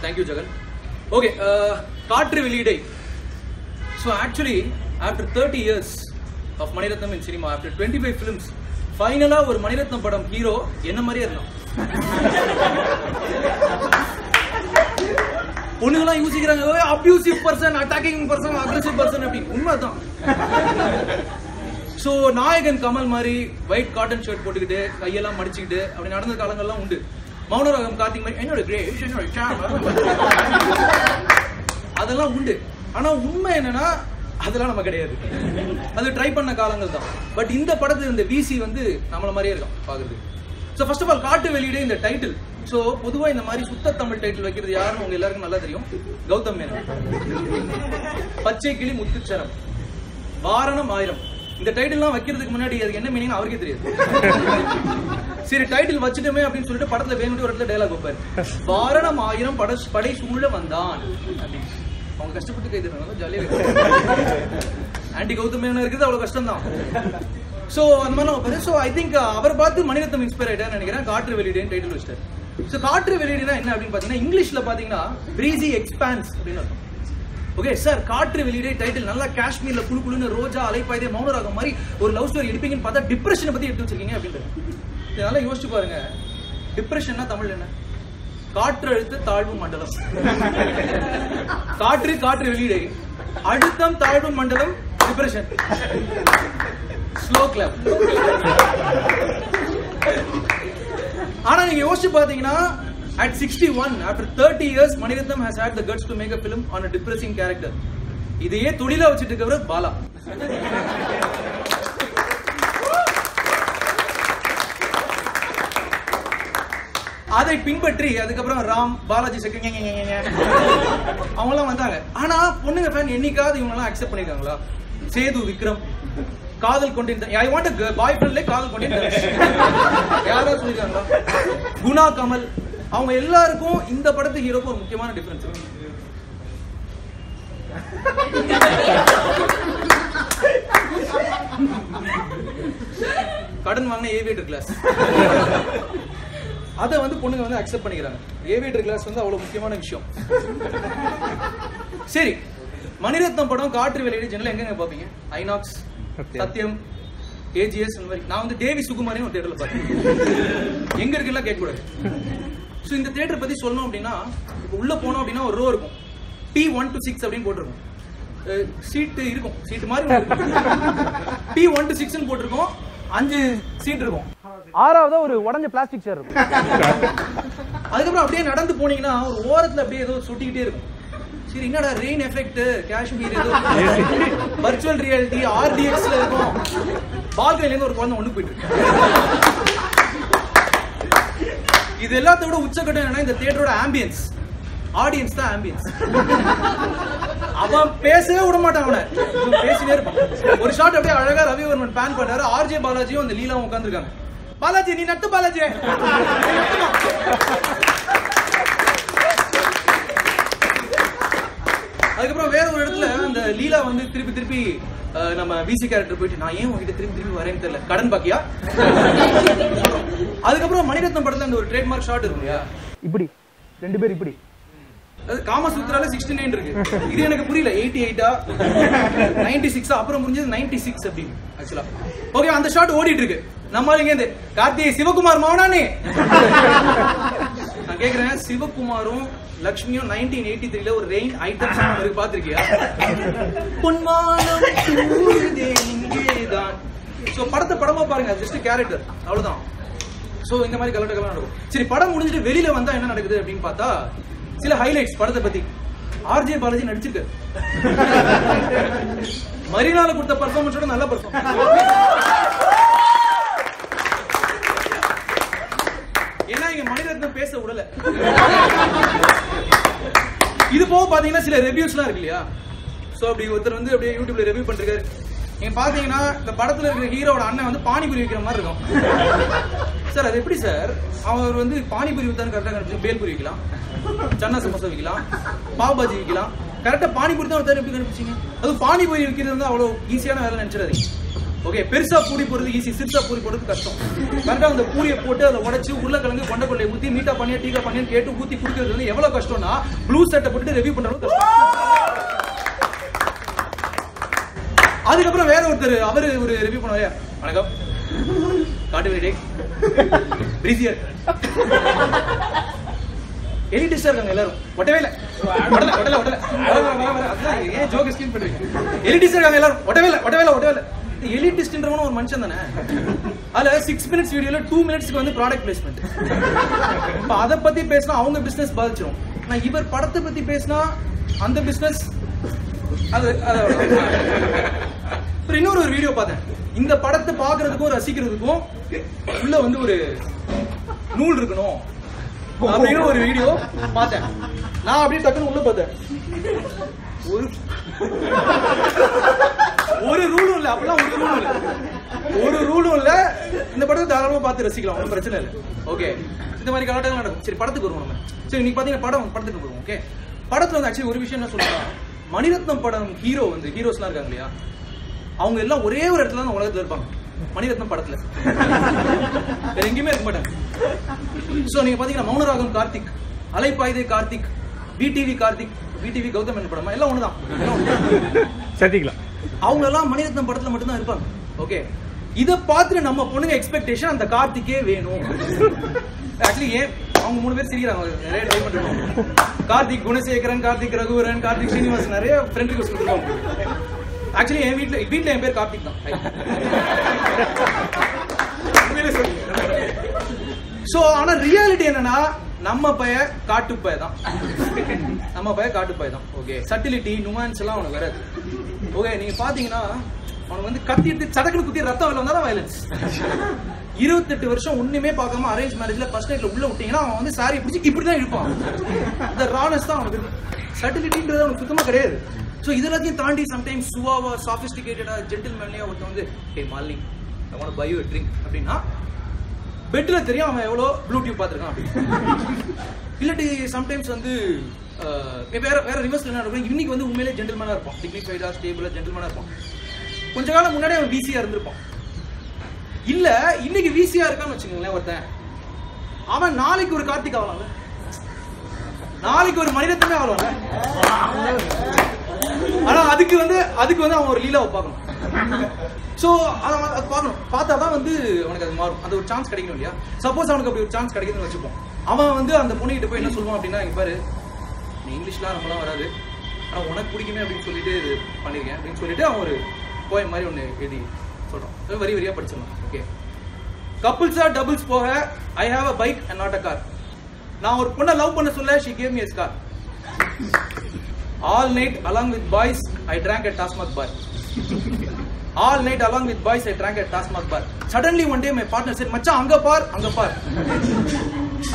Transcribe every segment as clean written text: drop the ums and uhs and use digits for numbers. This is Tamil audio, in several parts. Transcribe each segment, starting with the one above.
Thank you, Jagan. Okay, Kaatru Veliyidai. So actually, after 30 years of Mani Ratnam in cinema, after 25 films, finally ஒரு Mani Ratnam படம் ஹீரோ என்ன மாதிரியே இருந்தான். பொண்ணுங்களாம் யோசிக்கிறாங்க abusive person, attacking person, aggressive person அப்படி. உண்மைதான். ஸோ நாயகன் கமல் மாதிரி ஒயிட் காட்டன் ஷர்ட் போட்டுக்கிட்டு கையெல்லாம் மடிச்சுக்கிட்டு அப்படி நடந்த காலங்கள்லாம் உண்டு. மௌனராகம் கார்த்திக் மாதிரி என்னோட கிரேஷ் அதெல்லாம் உண்டு. ஆனா உண்மை என்னன்னா அதெல்லாம் நம்ம கிடையாது. அது ட்ரை பண்ண காலங்கள் தான். பட் இந்த படத்துல இந்த விசி வந்து நம்மள மாதிரியே இருக்கான் பாக்குறது. ஸோ ஃபர்ஸ்ட் ஆஃப் ஆல் காட்டு வெளியிட இந்த டைட்டில். ஸோ பொதுவாக இந்த மாதிரி சுத்த தமிழ் டைட்டில் வைக்கிறது யாருன்னு உங்க எல்லாருக்கும் நல்லா தெரியும். கௌதம் மேனன். பச்சை கிளி முத்துச்சரம், வாரணம் ஆயிரம். இந்த டைட்டில்லாம் வைக்கிறதுக்கு முன்னாடி அதுக்கு என்ன மீனிங் அவருக்கே தெரியாது. சரி டைட்டில் வச்சுட்டோமே அப்படின்னு சொல்லிட்டு படத்துல வேணும்னு ஒரு இடத்துல டைலாக் வைப்பாரு. வாரணம் ஆயிரம் படை சூழ வந்தான் அப்படின்னு. அவங்க கஷ்டப்பட்டு கை தருவாங்க, ஜாலியாக ஆன்டி கௌதம் மேனன் இருக்குது அவ்வளவு கஷ்டம் தான். சோ அந்த மாதிரி வைப்பாரு. ஸோ ஐ திங்க் அவர் பார்த்து மணி ரத்னம் இன்ஸ்பயர் ஆயிட்டார் நினைக்கிறேன். காற்று வெளியிடேன்னு டைட்டில் வச்சிட்டாரு. ஸோ காற்று வெளியிடனா என்ன அப்படின்னு பாத்தீங்கன்னா இங்கிலீஷ்ல பாத்தீங்கன்னா பிரீசி எக்ஸ்பான்ஸ் அப்படின்னு அர்த்தம். ஓகே சார், காற்று வெளியிடே டைட்டில் நல்லா காஷ்மீர்ல குழு குழுன்னு ரோஜா அலைப்பாய்தே மௌனராகம் மாதிரி ஒரு லவ் ஸ்டோரி எடுப்பீங்கன்னு பார்த்தா டிப்ரெஷனை பத்தி எடுத்து வச்சிருக்கீங்க அப்படின்றது. இதனால யோசிச்சு பாருங்க, டிப்ரெஷன்னா தமிழ் என்ன? காற்றழுத்த தாழ்வு மண்டலம். காற்று வெளியிடை, அழுத்தம் தாழ்வு மண்டலம், டிப்ரெஷன். Slow clap. ஆனா நீங்க யோசிச்சு பாத்தீங்கன்னா at 61, after 30 years, Mani Ratnam has had the guts to make a film on a depressing character. இதையே தொழிலா வச்சிட்டு இருக்கவர் பாலா. அதை பின்பற்றி அதுக்கப்புறம் ராம், பாலாஜி செகண்ட் அவங்க எல்லாம் வந்தாங்க. ஆனா பொண்ணுங்க ஃபேன் என்னைக்காவது இவங்க எல்லாம் அக்செப்ட் பண்ணிருக்காங்களா? சேது விக்ரம் காதல் கொண்டேன், ஐ வாண்ட் a பாய் ஃப்ரெண்ட்ல காதல் கொண்டேன் யாராவது சொல்லிருக்காங்களா? குணா, கமல், அவங்க எல்லாருக்கும் இந்த படத்து ஹீரோக்கு ஒரு முக்கியமான டிஃபரன்ஸ். கடன் வாங்கின ஏவியேட்டர் கிளாஸ் அதை வந்து பொண்ணுங்க வந்து அக்செப்ட் பண்ணிக்கிறாங்க. ஏவியேட்டர் கிளாஸ் வந்து அவ்வளவு முக்கியமான விஷயம். சரி, மணிரத்னம் படம் காற்று வெளியிட ஜெனரல் எங்க பாப்பீங்க? ஐநாக்ஸ், சத்யம், ஏஜிஎஸ். நான் வந்து தேவி சுகுமாரின்னு ஒரு தியேட்டர்ல பார்த்தேன். எங்க இருக்குலாம் கேட்க கூடாது. ஸோ இந்த தியேட்டர் பத்தி சொல்லணும் அப்படின்னா, இப்போ உள்ள போனோம் அப்படின்னா ஒரு ரோ இருக்கும், P1 to 6 அப்படின்னு போட்டிருக்கும். சீட்டு இருக்கும், சீட்டு மாதிரி P1 to 6 போட்டிருக்கோம். 5 சீட் இருக்கும். 6வது ஒரு உடஞ்ச பிளாஸ்டிக் சேர் இருக்கும். அதுக்கப்புறம் அப்படியே நடந்து போனீங்கன்னா ஒரு ஓரத்துல அப்படியே ஏதோ சுட்டிக்கிட்டே இருக்கும். சரி, என்னடா ரெயின் எஃபெக்ட், காஷ்மீர், ஏதோ வர்ச்சுவல் ரியாலிட்டி, RDXல இருக்கும். பால்கனில இருந்து ஒரு குழந்தை ஒண்ணு போயிட்டு இருக்கு. இது எல்லாத்த விட உச்சக்கட்டம் என்னன்னா இந்த தியேட்டரோட ஆம்பியன்ஸ். ஆடியன்ஸ் தான் ஆம்பியன்ஸ். அவன் பேசவே விட மாட்டான், அவனை பேசினே இருப்பான். ஒரு ஷாட் அப்படியே அழகா ரவிவர்மன் பேன் பண்ணாரு. RJ பாலாஜியும் அந்த லீலாவும் உட்கார்ந்துருக்காங்க. பாலாஜி நீ நட்டு, பாலாஜி. அதுக்கப்புறம் வேற ஒரு இடத்துல அந்த லீலா வந்து திருப்பி நம்ம விசி கேரக்டர் போயிட்டு நான் ஏன் உங்ககிட்ட திருப்பி வரேன்னு தெரியல, கடன் பாக்கியா? அதுக்கப்புறம் மணிரத்னம் படத்துல அந்த ஒரு ட்ரேட்மார்க் ஷாட் இருக்கும் இல்லையா, இப்படி 2 பேர் இப்படி. அது காமசூத்ரால 69 இருக்கு. இது எனக்கு புரியல, 88 96 அப்புறம் முடிஞ்சது 96 அப்படி ஆக்சுவலா. ஓகே, அந்த ஷாட் ஓடிட்டு இருக்கு. நம்மால இங்க இருந்து கார்த்தி சிவகுமார் மௌனானே நான் கேக்குறேன், சிவகுமாரும் லட்சுமியும் 1983ல ஒரு ரெயின் ஐட்டம் சாங் இருக்கு, பாத்திருக்கியா? பொன்மானம் தூருதே இங்கேதான். சோ படத்தை படமா பாருங்க, ஜஸ்ட் கேரக்டர் அவ்வளவுதான். சோ இந்த மாதிரி கலட்டெல்லாம் நடக்கும். சரி, படம் முடிஞ்சிட்டு வெளியில வந்தா என்ன நடக்குது அப்படின்னு பார்த்தா சில ஹைலைட்ஸ் படத்தை பத்தி. RJ பாலாஜி நடிச்சிருக்காரு. மரினால கொடுத்த பர்ஃபார்மன்ஸோட நல்ல பர்ஃபார்மன்ஸ். ஏன்னா இங்க மணிரத்னம் பேச விடல. இது போக பாத்தீங்கன்னா சில ரிவ்யூஸ்லாம் இருக்கு இல்லையா. சோ அப்படி ஒருத்தர் வந்து அப்படியே யூடியூப்ல ரிவ்யூ பண்றாரு. நீங்க பாத்தீங்கன்னா இந்த படத்துல இருக்கிற ஹீரோட அண்ணன் வந்து பானிபூரி விற்கிற மாதிரி இருக்கும். சார் அது எப்படி சார், அவர் வந்து பானிபூரி வித்தான்னு கரெக்டா கண்டுபிடிச்சு பேல்பூரி விற்கலாம், சன்னா சமோசா விற்கலாம், பாவ் பாஜி விற்கலாம். கரெக்டா பானிபூரி தான் எப்படி கண்டுபிடிச்சிங்க? அது பானிபூரி விற்கிறது வந்து அவ்வளவு ஈஸியான வேலை நினைச்சிடாதீங்க. ஓகே, பெருசா பூரி போடுறது ஈஸி, சிறுசா பூரி போடுறது கஷ்டம். கரெக்டா அந்த பூரியை போட்டு அதை உடைச்சு உருளைக்கிழங்கு கொண்டைக்கொல்லையை ஊத்தி மீட்டா பண்ணியா டீக்கா பண்ணியான்னு கேட்டு ஊத்தி குடிக்கிறது வந்து எவ்வளவு கஷ்டம்னா ப்ளூ ஷர்ட்டை போட்டு ரிவ்யூ பண்றது கஷ்டம். அதுக்கப்புறம் வேற ஒருத்தர் அவரு ஒரு ரிவ்யூ பண்ணுவாரு, வணக்கம் காட்டு வேடே பிரீசியர் எலிட்டிஸ்டா இருக்காங்க எல்லாரும், ஒட்டவே இல்ல ஏன் ஜோக் ஸ்கின் பண்றீங்க, எலிட்டிஸ்டா இருக்காங்க எல்லாரும், ஒட்டவே இல்ல. எலிட்டிஸ்ட்ன்றவன ஒரு மனுஷன் தானே. அதுல 6 minutes வீடியோல 2 minutesக்கு வந்து ப்ராடக்ட் பிளேஸ்மெண்ட். இப்ப அத பத்தி பேசினா அவங்க பிசினஸ் பாதிச்சிரும். நான் இவர் படத்தை பத்தி பேசினா அந்த பிசினஸ் அது. இன்னொரு ஒரு வீடியோ பார்த்தேன், இந்த படத்தை பாக்குறதுக்கும் ரசிக்கிறதுக்கும் உள்ள வந்து ஒரு நூல் இருக்கணும் அப்படின்னு ஒரு வீடியோ பார்த்தேன். நான் அப்படியே டக்குன்னு உள்ள பார்த்தேன், ஒரு ரூலும் இல்ல, அப்பெல்லாம் ஒரு ரூலும் இல்ல. இந்த படத்தை தாராளமா பார்த்து ரசிக்கலாம், ஒன்றும் பிரச்சனை இல்லை. ஓகே, இந்த மாதிரி கலாட்டங்கள் நடக்கும். சரி, படத்துக்கு வருவோம் நம்ம. சரி, நீங்க பாத்தீங்கன்னா படத்துக்கு வருவோம். ஓகே, படத்துல வந்து ஆக்சுவலி ஒரு விஷயம் என்ன சொல்றா, மணிரத்னம் படம் ஹீரோ வந்து ஹீரோஸ்லாம் இருக்காங்க இல்லையா, அவங்க எல்லாம் ஒரே ஒரு இடத்துல தான் உலகத்துல இருப்பாங்க. மணிரத்னம் படத்துல வேற எங்கேயுமே இருக்க மாட்டாங்க. சோ நீங்க பாத்தீங்கன்னா மௌனராகம் கார்த்திக், அலைப்பாய்தே கார்த்திக், பிடிவி கார்த்திக், பிடிவி கௌதம் என்ன படமா எல்லாம் ஒண்ணுதான். அவங்க எல்லாம் மணிரத்னம் படத்துல மட்டும்தான் இருப்பாங்க. ஓகே, இத பார்த்துட்டு நம்ம பொண்ணுங்க எக்ஸ்பெக்டேஷன் அந்த கார்த்திக்கே வேணும். ஆக்சுவலி ஏன் அவங்க 3 பேர் சிரிக்கிறாங்க, நிறைய ட்ரை பண்றாங்க. கார்த்திக் குணசேகரன், கார்த்திக் ரகுவரன், கார்த்திக் ஸ்ரீனிவாசன், நிறைய ஃப்ரெண்ட் ரிக்வெஸ்ட் கொடுத்துருவாங்க. ஆக்சுவலி என் வீட்டுல என் பேர் கார்த்திக் தான். சோ ஆனா ரியாலிட்டி என்னன்னா நம்ம பைய காட்டுப்பய தான். ஓகே, சட்டிலிட்டி நுவான்ஸ் எல்லாம் அவனுக்கு வராது. ஓகே, நீங்க பாத்தீங்கன்னா அவனுக்கு வந்து கத்தி எடுத்து சடக்குன்னு குத்தி ரத்தம் வெளில வந்தாதான் வயலன்ஸ். 28 வருஷம் ஒண்ணுமே பார்க்காம அரேஞ்ச் மேரேஜ்ல ஃபர்ஸ்ட் நைட்ல உள்ள விட்டீங்கன்னா அவன் வந்து சாரி பிடிச்சி இப்படிதான் இருப்பான். இந்த ரானஸ் தான் அவனுக்கு. சட்டிலிட்டின்றது அவனுக்கு சுத்தமா கிடையாது. சோ இதெல்லாத்தையும் தாண்டி சம்டைம்ஸ் சுவாவா சாபிஸ்டிகேட்டடா ஜென்டில்மேன்லியா ஒருத்தன் வந்து hey Malini I want to buy you a drink அப்படின்னா பெட்ல தெரியும் அவன் எவ்வளவு ப்ளூ டியூப் பார்த்திருக்கான் அப்படின்னு. இல்லாட்டி சம்டைம்ஸ் வந்து வேற ரிவர்ஸ்ல என்ன நடக்கும், இன்னைக்கு வந்து உண்மையிலே ஜென்டில்மேனா இருப்பான், டிக்னிஃபைடா ஸ்டேபிளா ஜென்டில்மேனா இருப்பான். கொஞ்ச காலம் முன்னாடி அவன் விசியா இருந்திருப்பான். இல்ல இன்னைக்கு விசியா இருக்கான்னு வச்சுக்கோங்களேன் ஒருத்தன், அவன் நாளைக்கு ஒரு கார்த்திக் ஆகலாம்ல, நாளைக்கு ஒரு மணிரத்னமே ஆகலாம்ல. ஆனா அதுக்கு வந்து அவன் ஒரு லீலாவை பார்க்கணும். சோ அதை பார்க்கணும், பார்த்தாதான் வந்து அவனுக்கு அது மாறும், அந்த ஒரு சான்ஸ் கிடைக்கணும் இல்லையா. சப்போஸ் அவனுக்கு அப்படி ஒரு சான்ஸ் கிடைக்குதுன்னு வச்சுப்போம், அவன் வந்து அந்த பொண்ணுகிட்ட போய் என்ன சொல்லுவான் அப்படின்னா, இங்க பாரு நீ இங்கிலீஷ்லாம் நம்மளாம் வராது, ஆனா உனக்கு பிடிக்குமே அப்படின்னு சொல்லிட்டு இது பண்ணிருக்கேன் அப்படின்னு சொல்லிட்டு அவன் ஒரு போய் மாதிரி ஒண்ணு எழுதி சொல்றான், வரி வரியா படிச்சிடலாம். ஓகே, கப்புள்ஸா டபுள்ஸ் போக I have a bike and not a car. நான் ஒரு பொண்ணை லவ் பண்ண சொல்ல she gave me a car. All night along with boys I drank at Tasmak bar. All night along with boys I drank at Tasmak bar. Suddenly one day my partner said, "Macha anga par."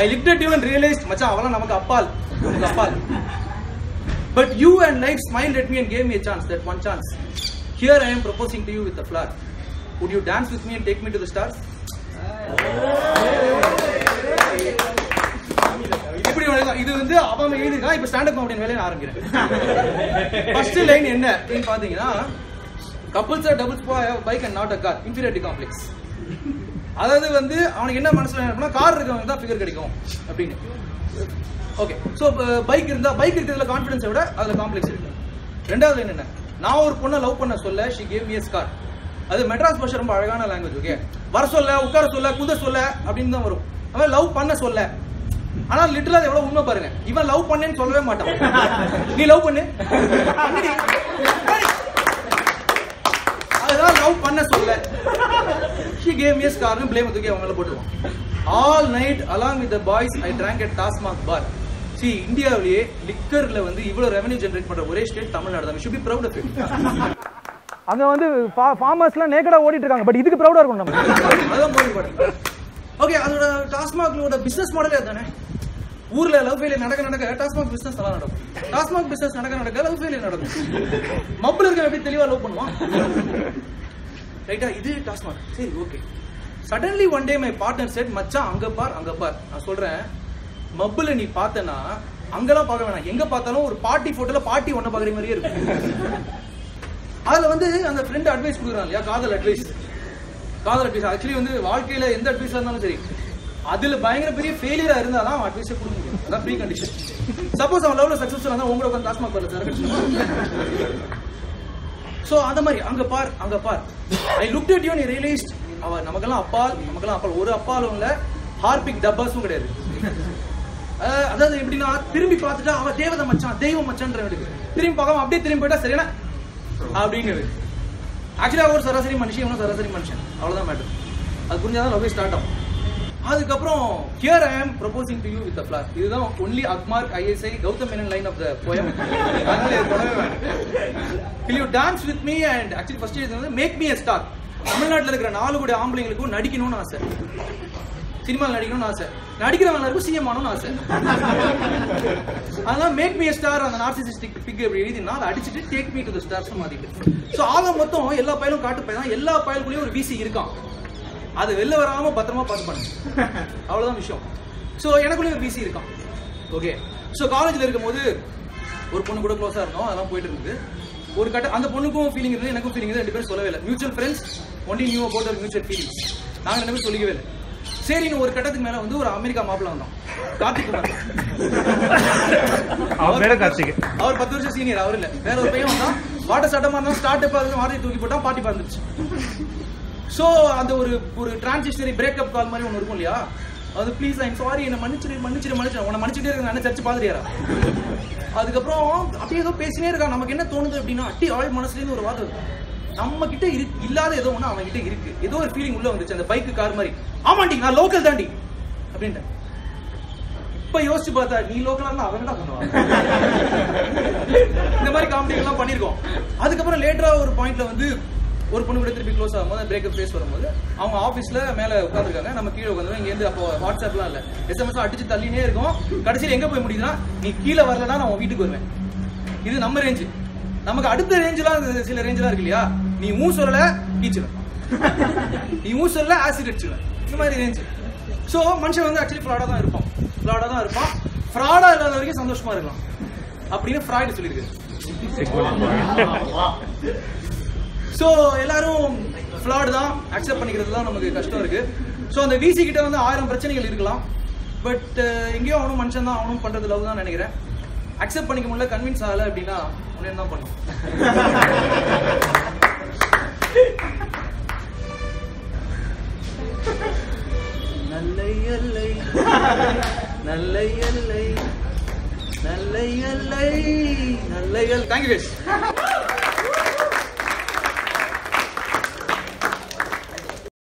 I looked at you and realized, "Macha avala namakku appal." But you and life smiled at me and gave me a chance, that one chance. Here I am proposing to you with a flower. Would you dance with me and take me to the stars? இது வந்து அவன் எழுதிருக்கான். இப்ப ஸ்டாண்ட் அப் காமெடி வேலையை ஆரம்பிக்கிறேன். ஃபர்ஸ்ட் லைன் என்ன அப்படின்னு பாத்தீங்கன்னா, கப்புள்ஸ் ஆர் டபுள்ஸ் போய் bike and not a car, inferiority complex. அதாவது வந்து அவனுக்கு என்ன மனசுல என்ன, கார் இருக்கவங்க தான் ஃபிகர் கிடைக்கும் அப்படின்னு. ஓகே, சோ பைக் இருக்கிறதுல கான்ஃபிடன்ஸை விட அதுல காம்ப்ளெக்ஸ் இருக்கு. ரெண்டாவது லைன் என்ன, நான் ஒரு பொண்ணை லவ் பண்ண சொல்ல she gave me a car. அது மெட்ராஸ் பாஷை ரொம்ப அழகான லாங்குவேஜ். ஓகே, வர சொல்ல, உட்கார சொல்ல, குத சொல்ல அப்படின்னு தான் வரும். அவன் லவ் பண்ண சொல்ல, ஆனா லிட்டரலா எவ்வளவு உண்மை பாருங்க. இவன் லவ் பண்ணேன்னு சொல்லவே மாட்டான். நீ லவ் பண்ணு, அதுதான் லவ் பண்ண சொல்ல. She gave me a car னு blame தூக்கி அவங்க மேல போட்டுருவான். All night along with the boys I drank at Tasmak bar. See, இந்தியாவிலேயே லிக்கர்ல வந்து இவ்வளவு ரெவென்யூ ஜெனரேட் பண்ற ஒரே ஸ்டேட் தமிழ்நாடு தான். We should be proud of it. அங்க வந்து ஃபார்மர்ஸ்லாம் நேக்கடா ஓடிட்டு இருக்காங்க, பட் இதுக்கு ப்ரௌடா இருக்கும் நம்ம. அதான் போய் ஓகே, அதோட டாஸ்மாக்லோட பிசினஸ் மாடலே அதானே. ஊர்ல லவ் ஃபெயிலியர் நடக்க டாஸ்மாக் பிசினஸ் நல்லா நடக்கும். டாஸ்மாக் பிசினஸ் நடக்க லவ் ஃபெயிலியர் நடக்கும். மப்புல இருக்க எப்படி தெளிவா லவ் பண்ணுவான், ரைட்டா? இது டாஸ்மாக். சரி, okay. Suddenly one day my partner set, மச்சான் அங்க பார். நான் சொல்றேன், மப்புல நீ பார்த்தனா அங்கெல்லாம் பார்க்க வேணாம், எங்க பார்த்தாலும் ஒரு பார்ட்டி போட்டோல பார்ட்டி ஒன்ன பாக்குற மாதிரியே இருக்கும். அதுல வந்து அந்த ஃப்ரெண்ட் அட்வைஸ் கொடுக்குறான் இல்லையா, காதல் அட்வைஸ் ஆக்சுவலி வந்து வாழ்க்கையில எந்த அட்வைஸா இருந்தாலும் சரி, அதுல பயங்கர பெரிய ஃபெயிலியரா இருந்தாதான் அவன் அட்வைஸே கொடுக்க முடியும். அதான் ப்ரீ கண்டிஷன். சப்போஸ் அவன் லவ்ல சக்சஸ்ஃபுல்லா இருந்தா உங்களோட உட்காந்து டாஸ்மாக் வரல சார். சோ அந்த மாதிரி அங்க பார் I looked at you and I realized அவ நமக்கெல்லாம் அப்பால் ஒரு அப்பாலும் இல்ல, ஹார்பிக் டப்பாஸும் கிடையாது. அதாவது எப்படின்னா திரும்பி பார்த்துட்டா அவ தேவதை மச்சான் தெய்வம் மச்சான்ற திரும்பி பார்க்காம அப்படியே திரும்பி போயிட்டா சரியான அப்படிங்கிறது. ஆக்சுவலா ஒரு சராசரி மனுஷன், இவனும் சராசரி மனுஷன், அவ்வளவுதான் மேட்டர். அது புரிஞ்சாதான் லவ் ஸ்டார்ட் ஆகும். அதுக்கப்புறம் here I am proposing to you with a flower. இதுதான் only Agmark ISI Gautam Menon line of the poem. அதனால இது தொடவே வேண்டாம். Will you dance with me and actually first இது வந்து make me a star. தமிழ்நாட்டில் இருக்கிற 4 கோடி ஆம்பளைங்களுக்கும் நடிக்கணும்னு ஆசை, சினிமாவில் நடிக்கணும்னு ஆசை, நடிக்கிறவங்க எல்லாருக்கும் சிஎம் ஆகணும்னு ஆசை. அதனால மேக் மீ ஸ்டார் அந்த நார்சிசிஸ்டிக் பிக் எப்படி எழுதினா அதை அடிச்சுட்டு take me to the stars மாத்திட்டு. ஸோ ஆக மொத்தம் எல்லா பயலும் காட்டு பையன் தான், எல்லா பயலுக்குள்ளேயும் ஒரு வீசி இருக்கான், அது வெளில வராம பத்திரமா பாஸ் பண்ணு, அவ்வளவுதான் விஷயம். ஸோ எனக்குள்ளேயும் ஒரு வீசி இருக்கான். ஓகே, ஸோ காலேஜில் இருக்கும்போது ஒரு பொண்ணு கூட க்ளோஸா இருந்தோம், அதெல்லாம் போயிட்டு இருந்தது. ஒரு கட்ட அந்த பொண்ணுக்கும் ஃபீலிங் இருந்தது, எனக்கும் ஃபீலிங் இருந்தது, 2 பேரும் சொல்லவே இல்லை. Mutual friends, only knew about our mutual feelings. நாங்கள் 2 பேரும் சொல்லிக்கவே இல்லை. சரின்னு ஒரு கட்டத்துக்கு மேல வந்து ஒரு அமெரிக்கா மாப்பிள்ள வந்தோம், கார்த்திக் குமார். அவர் 10 வருஷம் சீனியர், அவர் இல்ல, வேற ஒரு பையன் வந்தான். வாட்டர் சட்டமா இருந்தா ஸ்டார்ட் அப் மாறி தூக்கி போட்டா பாட்டி பறந்துச்சு. சோ அந்த ஒரு டிரான்சிஷனரி பிரேக்கப் கால் மாதிரி ஒன்று இருக்கும் இல்லையா, அது ப்ளீஸ் ஐம் சாரி என்ன மன்னிச்சிரு உன்னை மன்னிச்சுட்டே இருக்க நான் சர்ச்சு பாத்துறியாரா. அதுக்கப்புறம் அப்படியே ஏதோ பேசினே இருக்கா. நமக்கு என்ன தோணுது அப்படின்னா அட்டி ஆள் மனசுல இருந்து ஒரு வாதம் இருக்கும், நம்ம கிட்ட இல்லாத ஏதோ ஒண்ணு அவன் கிட்ட இருக்கு, ஏதோ ஒரு ஃபீலிங் உள்ள வந்துச்சு, அந்த பைக்கு கார் மாதிரி. ஆமாண்டி நான் லோக்கல் தாண்டி அப்படின்ட்டு. இப்ப யோசிச்சு பார்த்தா நீ லோக்கலா இருந்தா அவன் என்ன பண்ணுவான். இந்த மாதிரி காமெடி எல்லாம் பண்ணிருக்கோம். அதுக்கப்புறம் லேட்டரா ஒரு பாயிண்ட்ல வந்து ஒரு பொண்ணு கூட திருப்பி க்ளோஸ் ஆகும்போது பிரேக்கப் ஃபேஸ் வரும்போது அவங்க ஆஃபீஸ்ல மேல உட்காந்துருக்காங்க, நம்ம கீழே உட்காந்து இங்க இருந்து அப்போ வாட்ஸ்அப்லாம் இல்ல, SMS அடிச்சு தள்ளினே இருக்கும். கடைசியில் எங்க போய் முடியுதுன்னா நீ கீழே வரலன்னா நான் உன் வீட்டுக்கு வருவேன். இது நம்ம ரேஞ்சு. நமக்கு அடுத்த ரேஞ்செல்லாம் சில ரேஞ்செல்லாம் இருக்கு இல்லையா, நீ சொல்லல கீச்சுவேன், நீ சொல்லல ஆசிட் அடிச்சுவேன், இந்த மாதிரி ரேஞ்சு. சோ மனுஷன் வந்து ஆக்சுவலி ஃப்ராடா தான் இருப்பான், ஃப்ராடா இல்லாத வரைக்கும் சந்தோஷமா இருக்கலாம் அப்படின்னு ஃப்ராய்டு சொல்லியிருக்கு. சோ எல்லாரும் ஃப்ளாட் தான் அக்செப்ட் பண்ணிக்கிறது தான் நமக்கு கஷ்டம் இருக்கு. சோ அந்த விசி கிட்ட வந்து 1000 பிரச்சனைகள் இருக்கலாம், பட் எங்கேயோ அவனும் மனுஷன் தான், அவனும் பண்றது லவ் தான் நினைக்கிறேன். அக்செப்ட் பண்ணிக்க முடியல, கன்வின்ஸ் ஆகல அப்படின்னா உடனே என்ன பண்ணும். நல்லை அல்லை நல்லை அல்லை நல்லை அல்லை நல்லை. தேங்க்யூ.